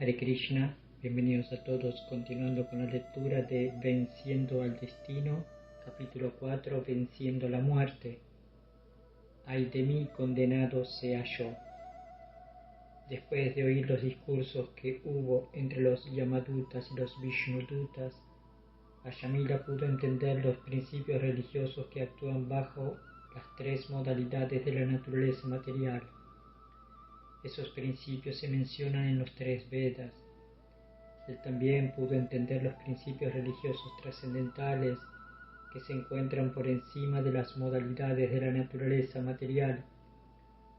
Hare Krishna, bienvenidos a todos, continuando con la lectura de Venciendo al Destino, capítulo 4, Venciendo la Muerte. Ay de mí, condenado sea yo. Después de oír los discursos que hubo entre los Yamadutas y los Vishnudutas, Ayamila pudo entender los principios religiosos que actúan bajo las tres modalidades de la naturaleza material. Esos principios se mencionan en los tres Vedas. Él también pudo entender los principios religiosos trascendentales que se encuentran por encima de las modalidades de la naturaleza material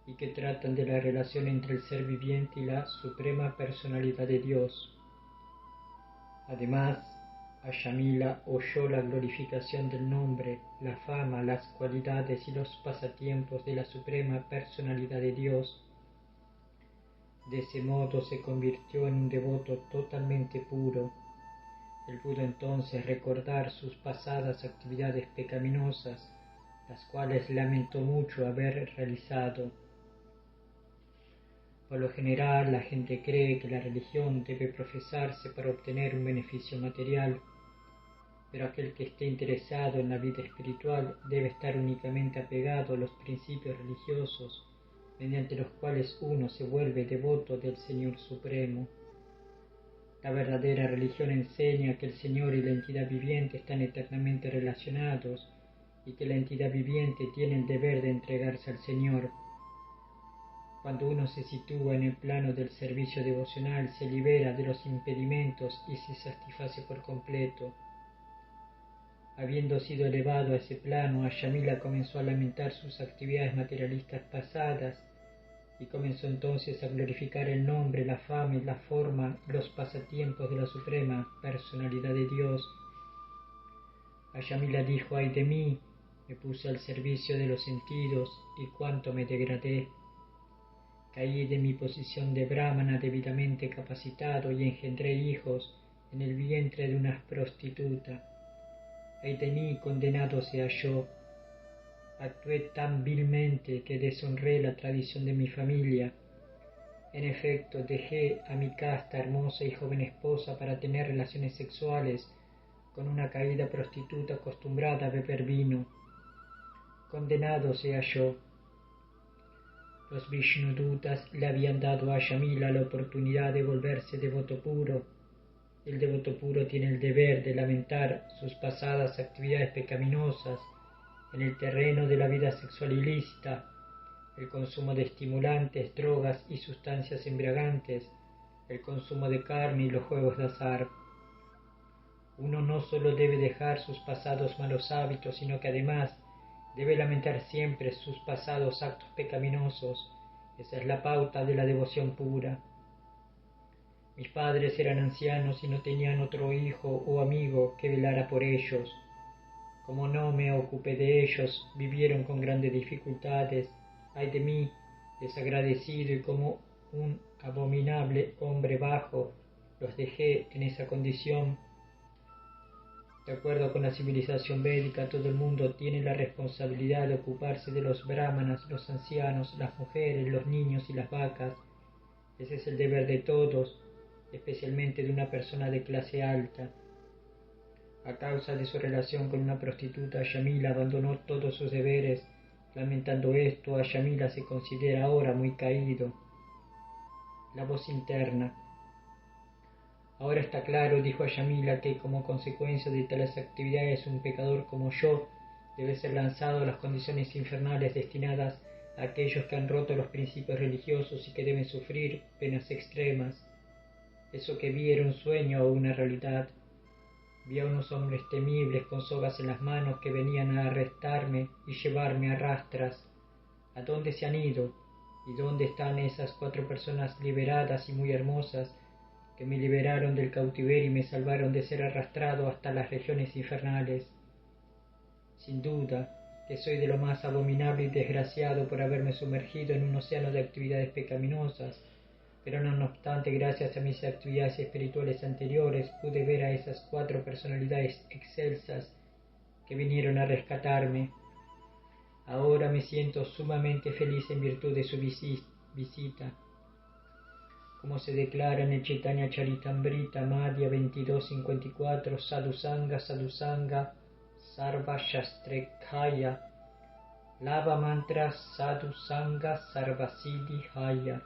y que tratan de la relación entre el ser viviente y la suprema personalidad de Dios. Además, Ayamila oyó la glorificación del nombre, la fama, las cualidades y los pasatiempos de la suprema personalidad de Dios. De ese modo se convirtió en un devoto totalmente puro. Él pudo entonces recordar sus pasadas actividades pecaminosas, las cuales lamentó mucho haber realizado. Por lo general, la gente cree que la religión debe profesarse para obtener un beneficio material, pero aquel que esté interesado en la vida espiritual debe estar únicamente apegado a los principios religiosos, mediante los cuales uno se vuelve devoto del Señor Supremo. La verdadera religión enseña que el Señor y la entidad viviente están eternamente relacionados y que la entidad viviente tiene el deber de entregarse al Señor. Cuando uno se sitúa en el plano del servicio devocional, se libera de los impedimentos y se satisface por completo. Habiendo sido elevado a ese plano, Ayamila comenzó a lamentar sus actividades materialistas pasadas y comenzó entonces a glorificar el nombre, la fama y la forma, los pasatiempos de la suprema personalidad de Dios. Ayamila dijo: ay de mí, me puse al servicio de los sentidos y cuánto me degradé. Caí de mi posición de brahmana debidamente capacitado y engendré hijos en el vientre de una prostituta. Ay de mí, condenado sea yo. Actué tan vilmente que deshonré la tradición de mi familia. En efecto, dejé a mi casta, hermosa y joven esposa para tener relaciones sexuales con una caída prostituta acostumbrada a beber vino. Condenado sea yo. Los Vishnudutas le habían dado a Ayamila la oportunidad de volverse devoto puro. El devoto puro tiene el deber de lamentar sus pasadas actividades pecaminosas en el terreno de la vida sexual ilícita, el consumo de estimulantes, drogas y sustancias embriagantes, el consumo de carne y los juegos de azar. Uno no solo debe dejar sus pasados malos hábitos, sino que además debe lamentar siempre sus pasados actos pecaminosos. Esa es la pauta de la devoción pura. Mis padres eran ancianos y no tenían otro hijo o amigo que velara por ellos. Como no me ocupé de ellos, vivieron con grandes dificultades. Ay de mí, desagradecido y como un abominable hombre bajo, los dejé en esa condición. De acuerdo con la civilización védica, todo el mundo tiene la responsabilidad de ocuparse de los brahmanas, los ancianos, las mujeres, los niños y las vacas. Ese es el deber de todos, especialmente de una persona de clase alta. A causa de su relación con una prostituta, Ayamila abandonó todos sus deberes. Lamentando esto, Ayamila se considera ahora muy caído. La voz interna. Ahora está claro, dijo Ayamila, que como consecuencia de tales actividades un pecador como yo debe ser lanzado a las condiciones infernales destinadas a aquellos que han roto los principios religiosos y que deben sufrir penas extremas. Eso que vi era un sueño o una realidad. Vi a unos hombres temibles con sogas en las manos que venían a arrestarme y llevarme a rastras. ¿A dónde se han ido? ¿Y dónde están esas 4 personas liberadas y muy hermosas que me liberaron del cautiverio y me salvaron de ser arrastrado hasta las regiones infernales? Sin duda que soy de lo más abominable y desgraciado por haberme sumergido en un océano de actividades pecaminosas, pero no obstante, gracias a mis actividades espirituales anteriores, pude ver a esas 4 personalidades excelsas que vinieron a rescatarme. Ahora me siento sumamente feliz en virtud de su visita. como se declara en el Chaitanya Charitamrita Madhya 22.54, Sadhusanga, Sarva Shastrekaya, Lava Mantra Sadhusanga Sarvasiddhi Haya.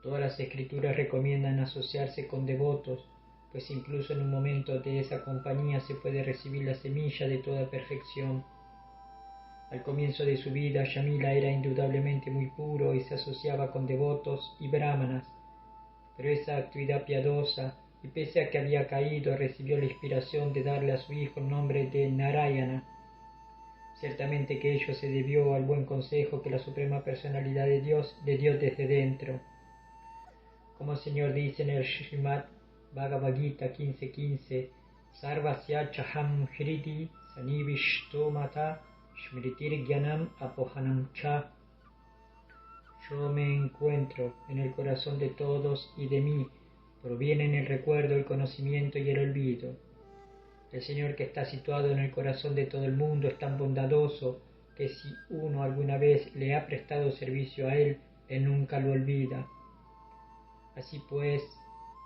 Todas las escrituras recomiendan asociarse con devotos, pues incluso en un momento de esa compañía se puede recibir la semilla de toda perfección. Al comienzo de su vida, Shamila era indudablemente muy puro y se asociaba con devotos y brahmanas, pero esa actividad piadosa, y pese a que había caído, recibió la inspiración de darle a su hijo el nombre de Narayana. Ciertamente que ello se debió al buen consejo que la Suprema Personalidad de Dios le dio desde dentro. Como el Señor dice en el Srimad Bhagavad Gita 15:15, Sarvasya chaham hridi sanivishto mata smritir gyanam apohanam cha. Yo me encuentro en el corazón de todos y de mí provienen el recuerdo, el conocimiento y el olvido. El Señor, que está situado en el corazón de todo el mundo, es tan bondadoso que si uno alguna vez le ha prestado servicio a Él nunca lo olvida. Así pues,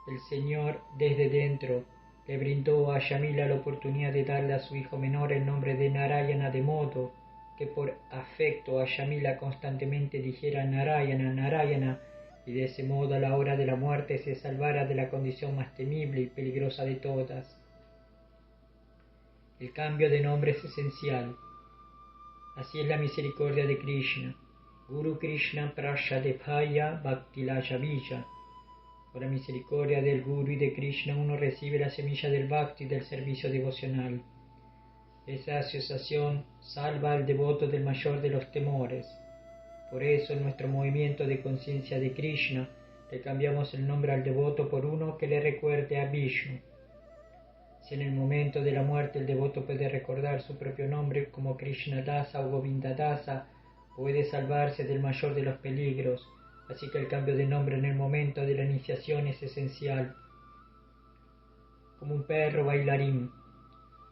el Señor desde dentro le brindó a Shamila la oportunidad de darle a su hijo menor el nombre de Narayana, de modo que por afecto a Shamila constantemente dijera Narayana, Narayana, y de ese modo a la hora de la muerte se salvara de la condición más temible y peligrosa de todas. El cambio de nombre es esencial. Así es la misericordia de Krishna. Guru Krishna Prashadevaya Bhaktilaya Vija. Por la misericordia del Guru y de Krishna uno recibe la semilla del Bhakti y del servicio devocional. Esa asociación salva al devoto del mayor de los temores. Por eso en nuestro movimiento de conciencia de Krishna le cambiamos el nombre al devoto por uno que le recuerde a Vishnu. Si en el momento de la muerte el devoto puede recordar su propio nombre como Krishna Dasa o Govinda Dasa, puede salvarse del mayor de los peligros. Así que el cambio de nombre en el momento de la iniciación es esencial. Como un perro bailarín.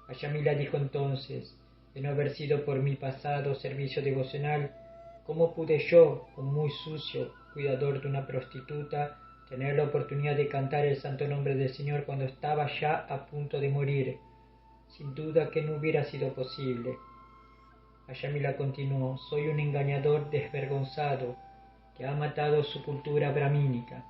A Shamila dijo entonces, de no haber sido por mi pasado servicio devocional, ¿cómo pude yo, un muy sucio cuidador de una prostituta, tener la oportunidad de cantar el santo nombre del Señor cuando estaba ya a punto de morir? Sin duda que no hubiera sido posible. A Shamila continuó, soy un engañador desvergonzado, que ha matado su cultura brahmínica.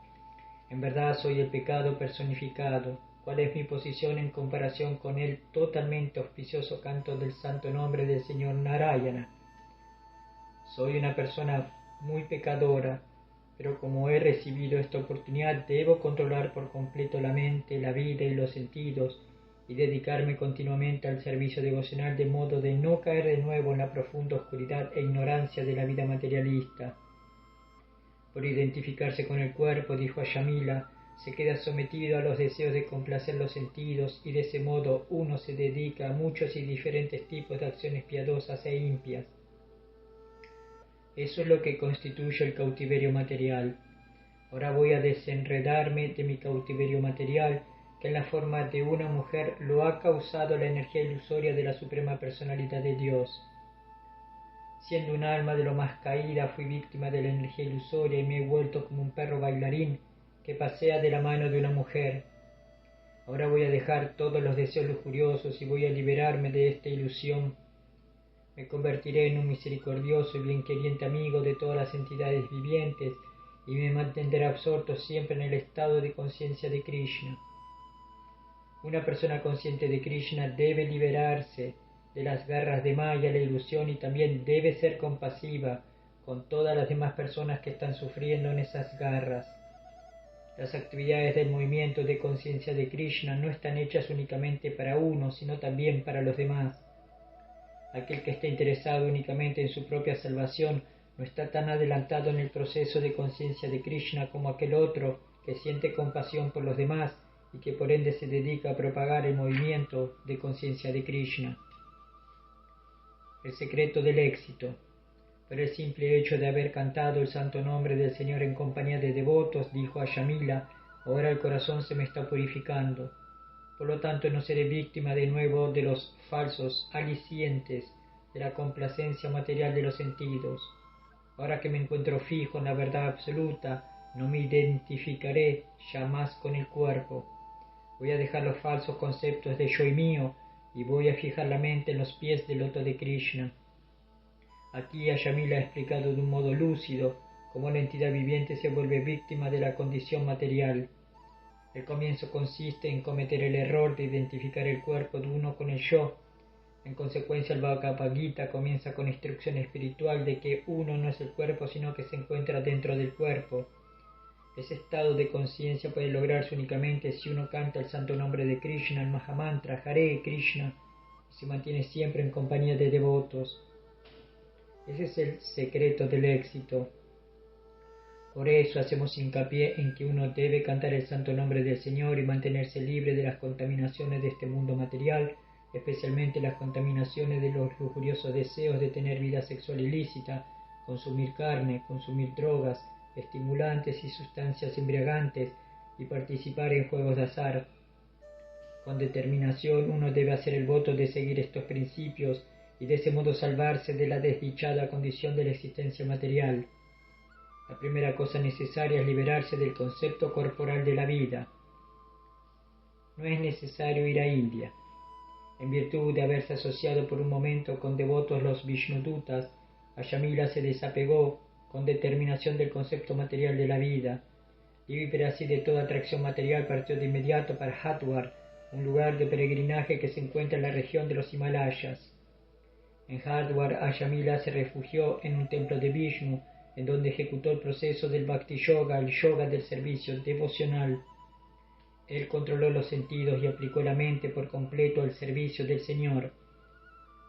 En verdad soy el pecado personificado. ¿Cuál es mi posición en comparación con el totalmente auspicioso canto del santo nombre del Señor Narayana? Soy una persona muy pecadora, pero como he recibido esta oportunidad, debo controlar por completo la mente, la vida y los sentidos, y dedicarme continuamente al servicio devocional de modo de no caer de nuevo en la profunda oscuridad e ignorancia de la vida materialista. Por identificarse con el cuerpo, dijo a Shamila, se queda sometido a los deseos de complacer los sentidos y de ese modo uno se dedica a muchos y diferentes tipos de acciones piadosas e impias. Eso es lo que constituye el cautiverio material. Ahora voy a desenredarme de mi cautiverio material, que en la forma de una mujer lo ha causado la energía ilusoria de la Suprema Personalidad de Dios. Siendo un alma de lo más caída, fui víctima de la energía ilusoria y me he vuelto como un perro bailarín que pasea de la mano de una mujer. Ahora voy a dejar todos los deseos lujuriosos y voy a liberarme de esta ilusión. Me convertiré en un misericordioso y bienqueriente amigo de todas las entidades vivientes y me mantendré absorto siempre en el estado de conciencia de Krishna. Una persona consciente de Krishna debe liberarse de las garras de Maya, la ilusión, y también debe ser compasiva con todas las demás personas que están sufriendo en esas garras. Las actividades del movimiento de conciencia de Krishna no están hechas únicamente para uno, sino también para los demás. Aquel que está interesado únicamente en su propia salvación no está tan adelantado en el proceso de conciencia de Krishna como aquel otro que siente compasión por los demás y que por ende se dedica a propagar el movimiento de conciencia de Krishna. El secreto del éxito. Por el simple hecho de haber cantado el santo nombre del Señor en compañía de devotos, dijo a Shamila, ahora el corazón se me está purificando. Por lo tanto, no seré víctima de nuevo de los falsos alicientes de la complacencia material de los sentidos. Ahora que me encuentro fijo en la verdad absoluta, No me identificaré jamás con el cuerpo. Voy a dejar los falsos conceptos de yo y mío y voy a fijar la mente en los pies del loto de Krishna. Aquí Ayamila ha explicado de un modo lúcido cómo la entidad viviente se vuelve víctima de la condición material. El comienzo consiste en cometer el error de identificar el cuerpo de uno con el yo. En consecuencia, el Bhagavad Gita comienza con instrucción espiritual de que uno no es el cuerpo, sino que se encuentra dentro del cuerpo. Ese estado de conciencia puede lograrse únicamente si uno canta el santo nombre de Krishna, el Mahamantra, Hare Krishna, y se mantiene siempre en compañía de devotos. Ese es el secreto del éxito. Por eso hacemos hincapié en que uno debe cantar el santo nombre del Señor y mantenerse libre de las contaminaciones de este mundo material, especialmente las contaminaciones de los lujuriosos deseos de tener vida sexual ilícita, consumir carne, consumir drogas, estimulantes y sustancias embriagantes y participar en juegos de azar. Con determinación uno debe hacer el voto de seguir estos principios y de ese modo salvarse de la desdichada condición de la existencia material. La primera cosa necesaria es liberarse del concepto corporal de la vida. No es necesario ir a India. En virtud de haberse asociado por un momento con devotos los Vishnudutas, Ayamila se desapegó con determinación del concepto material de la vida. Libre así de toda atracción material, partió de inmediato para Hardwar, un lugar de peregrinaje que se encuentra en la región de los Himalayas. En Hardwar, Ayamila se refugió en un templo de Vishnu, en donde ejecutó el proceso del Bhakti Yoga, el yoga del servicio devocional. Él controló los sentidos y aplicó la mente por completo al servicio del Señor.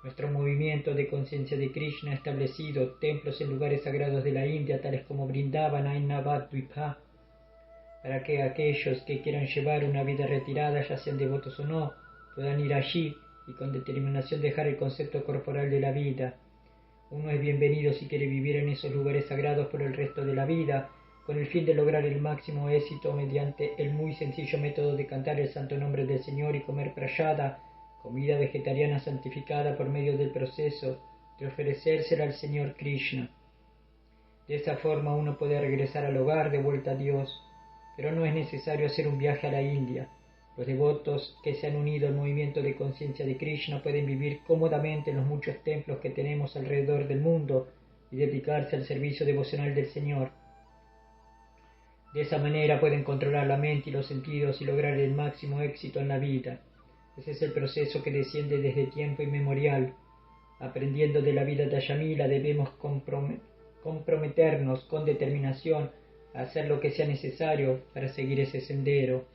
Nuestro movimiento de conciencia de Krishna ha establecido templos en lugares sagrados de la India, tales como Vrindavana y Navadvipa, para que aquellos que quieran llevar una vida retirada, ya sean devotos o no, puedan ir allí y con determinación dejar el concepto corporal de la vida. Uno es bienvenido si quiere vivir en esos lugares sagrados por el resto de la vida, con el fin de lograr el máximo éxito mediante el muy sencillo método de cantar el santo nombre del Señor y comer prasada, comida vegetariana santificada por medio del proceso de ofrecérsela al Señor Krishna. De esa forma uno puede regresar al hogar de vuelta a Dios, pero no es necesario hacer un viaje a la India. Los devotos que se han unido al movimiento de conciencia de Krishna pueden vivir cómodamente en los muchos templos que tenemos alrededor del mundo y dedicarse al servicio devocional del Señor. De esa manera pueden controlar la mente y los sentidos y lograr el máximo éxito en la vida. Ese es el proceso que desciende desde tiempo inmemorial. Aprendiendo de la vida de Ayamila, debemos comprometernos con determinación a hacer lo que sea necesario para seguir ese sendero.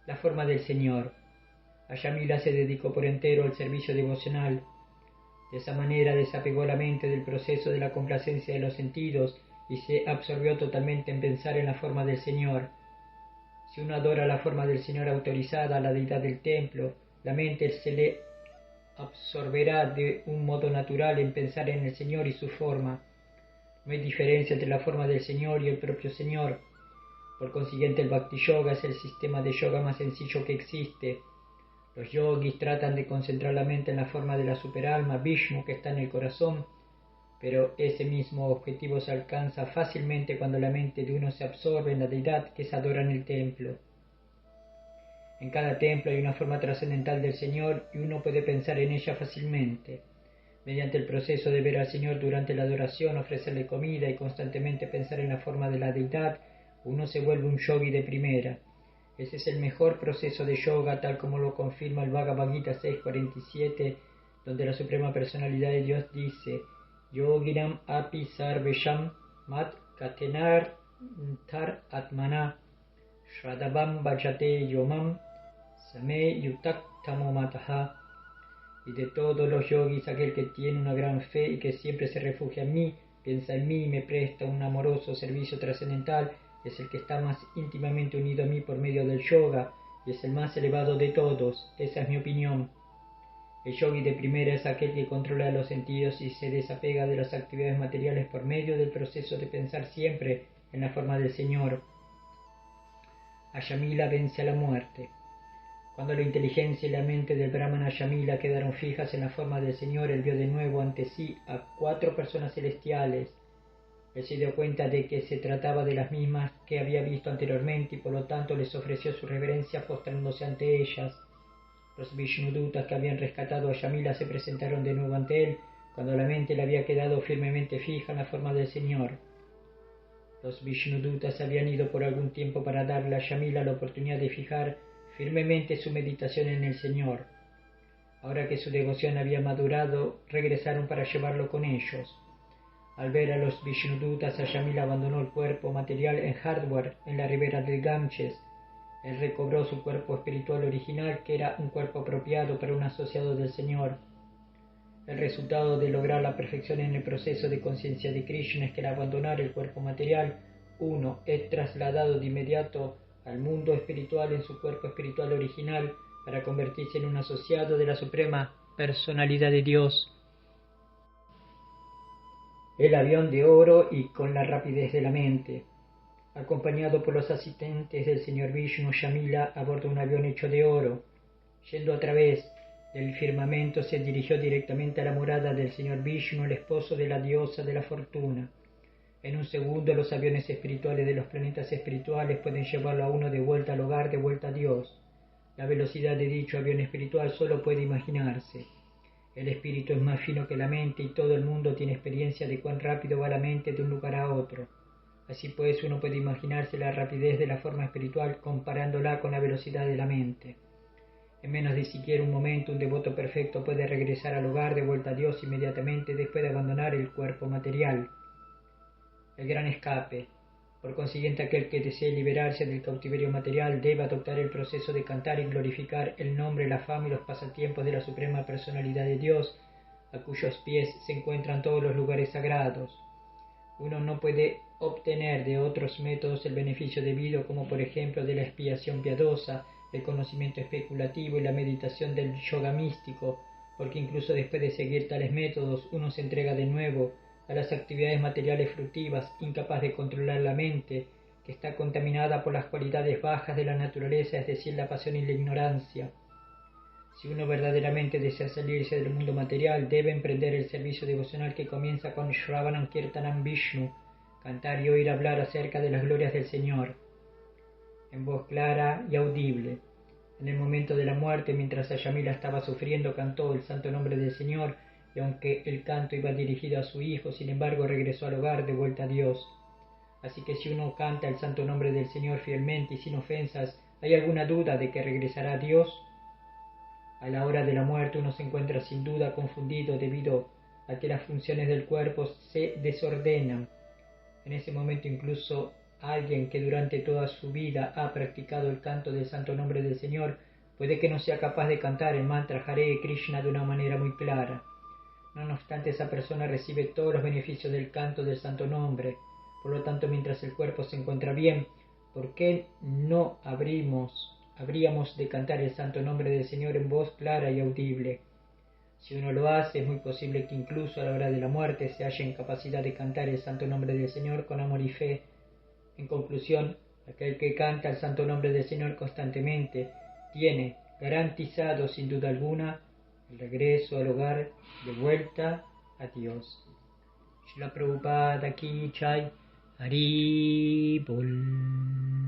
La forma del Señor. Ayamila se dedicó por entero al servicio devocional. De esa manera desapegó la mente del proceso de la complacencia de los sentidos y se absorbió totalmente en pensar en la forma del Señor. Si uno adora la forma del Señor autorizada, la deidad del templo, la mente se le absorberá de un modo natural en pensar en el Señor y su forma. No hay diferencia entre la forma del Señor y el propio Señor. Por consiguiente, el Bhakti Yoga es el sistema de yoga más sencillo que existe. Los yogis tratan de concentrar la mente en la forma de la superalma, Vishnu, que está en el corazón, pero ese mismo objetivo se alcanza fácilmente cuando la mente de uno se absorbe en la deidad que se adora en el templo. En cada templo hay una forma trascendental del Señor y uno puede pensar en ella fácilmente. Mediante el proceso de ver al Señor durante la adoración, ofrecerle comida y constantemente pensar en la forma de la deidad, uno se vuelve un yogi de primera. Ese es el mejor proceso de yoga, tal como lo confirma el Bhagavad Gita 6.47, donde la Suprema Personalidad de Dios dice: Yoginam api sarvesham mat katenar tar atmana shradabam bhajate yomam same yutak tamomataha. Y de todos los yogis, aquel que tiene una gran fe y que siempre se refugia en mí, piensa en mí y me presta un amoroso servicio trascendental, es el que está más íntimamente unido a mí por medio del yoga y es el más elevado de todos. Esa es mi opinión. El yogi de primera es aquel que controla los sentidos y se desapega de las actividades materiales por medio del proceso de pensar siempre en la forma del Señor. Ayamila vence a la muerte. Cuando la inteligencia y la mente del Brahmana Ayamila quedaron fijas en la forma del Señor, él vio de nuevo ante sí a 4 personas celestiales. Él se dio cuenta de que se trataba de las mismas que había visto anteriormente y por lo tanto les ofreció su reverencia postrándose ante ellas. Los Vishnudutas que habían rescatado a Yamila se presentaron de nuevo ante él cuando la mente le había quedado firmemente fija en la forma del Señor. Los Vishnudutas habían ido por algún tiempo para darle a Yamila la oportunidad de fijar firmemente su meditación en el Señor. Ahora que su devoción había madurado, regresaron para llevarlo con ellos. Al ver a los Vishnudutas, Yamila abandonó el cuerpo material en Hardwar, en la ribera del Ganges. Él recobró su cuerpo espiritual original, que era un cuerpo apropiado para un asociado del Señor. El resultado de lograr la perfección en el proceso de conciencia de Krishna es que al abandonar el cuerpo material, uno es trasladado de inmediato al mundo espiritual en su cuerpo espiritual original para convertirse en un asociado de la Suprema Personalidad de Dios. El avión de oro y con la rapidez de la mente. Acompañado por los asistentes del señor Vishnu, Yamila aborda un avión hecho de oro. Yendo a través del firmamento, se dirigió directamente a la morada del señor Vishnu, el esposo de la diosa de la fortuna. En un segundo, los aviones espirituales de los planetas espirituales pueden llevarlo a uno de vuelta al hogar, de vuelta a Dios. La velocidad de dicho avión espiritual solo puede imaginarse. El espíritu es más fino que la mente y todo el mundo tiene experiencia de cuán rápido va la mente de un lugar a otro. Así pues, uno puede imaginarse la rapidez de la forma espiritual comparándola con la velocidad de la mente. En menos de siquiera un momento, un devoto perfecto puede regresar al hogar de vuelta a Dios inmediatamente después de abandonar el cuerpo material. El gran escape. Por consiguiente, aquel que desee liberarse del cautiverio material debe adoptar el proceso de cantar y glorificar el nombre, la fama y los pasatiempos de la Suprema Personalidad de Dios, a cuyos pies se encuentran todos los lugares sagrados. Uno no puede obtener de otros métodos el beneficio debido, como por ejemplo de la expiación piadosa, el conocimiento especulativo y la meditación del yoga místico, porque incluso después de seguir tales métodos uno se entrega de nuevo a las actividades materiales fructivas, incapaz de controlar la mente, que está contaminada por las cualidades bajas de la naturaleza, es decir, la pasión y la ignorancia. Si uno verdaderamente desea salirse del mundo material, debe emprender el servicio devocional que comienza con Shravanam Kirtanam Vishnu, cantar y oír hablar acerca de las glorias del Señor, en voz clara y audible. En el momento de la muerte, mientras Yamila estaba sufriendo, cantó el santo nombre del Señor, y aunque el canto iba dirigido a su hijo, sin embargo regresó al hogar de vuelta a Dios. Así que si uno canta el santo nombre del Señor fielmente y sin ofensas, ¿hay alguna duda de que regresará a Dios? A la hora de la muerte uno se encuentra sin duda confundido debido a que las funciones del cuerpo se desordenan. En ese momento incluso alguien que durante toda su vida ha practicado el canto del santo nombre del Señor puede que no sea capaz de cantar el mantra Hare Krishna de una manera muy clara. No obstante, esa persona recibe todos los beneficios del canto del santo nombre. Por lo tanto, mientras el cuerpo se encuentra bien, ¿por qué no habríamos de cantar el santo nombre del Señor en voz clara y audible? Si uno lo hace, es muy posible que incluso a la hora de la muerte se haya en capacidad de cantar el santo nombre del Señor con amor y fe. En conclusión, aquel que canta el santo nombre del Señor constantemente tiene garantizado sin duda alguna el regreso al hogar de vuelta a Dios. Srila Prabhupada Ki Jai. Hari Bol.